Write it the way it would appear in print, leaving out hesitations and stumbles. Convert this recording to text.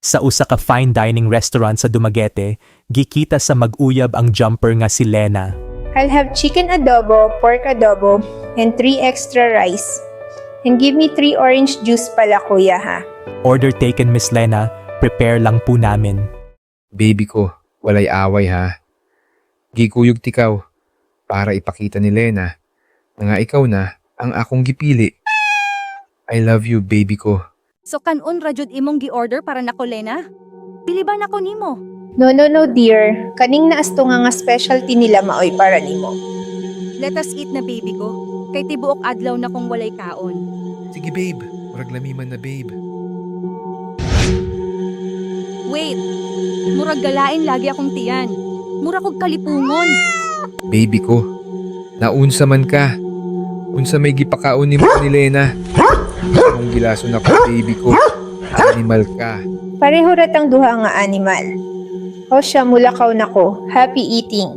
Sa usa ka fine dining restaurant sa Dumaguete, gikita sa mag-uyab ang jumper nga si Lena. I'll have chicken adobo, pork adobo, and 3 extra rice. And give me 3 orange juice pala kuya ha. Order taken, Miss Lena. Prepare lang po namin. Baby ko, walay away ha. Gikuyog tikaw para ipakita ni Lena na nga ikaw na ang akong gipili. I love you, baby ko. So kanon ra jud imong gi-order para nako Lena? Pili ba nako nimo? No dear. Kaning naasto nga specialty nila maoy para nimo. Let us eat na baby ko. Kay tibuok adlaw na kong walay kaon. Sige babe, murag lamiman na babe. Wait. Murag galain lagi akong tiyan. Mura kog kalipungon. Baby ko, naunsa man ka. Unsa may gipakaon nimo ni Lena. Kung gilason ako, baby ko. Animal ka. Pareho ratang duha nga animal. O siya mulakaw nako. Happy eating.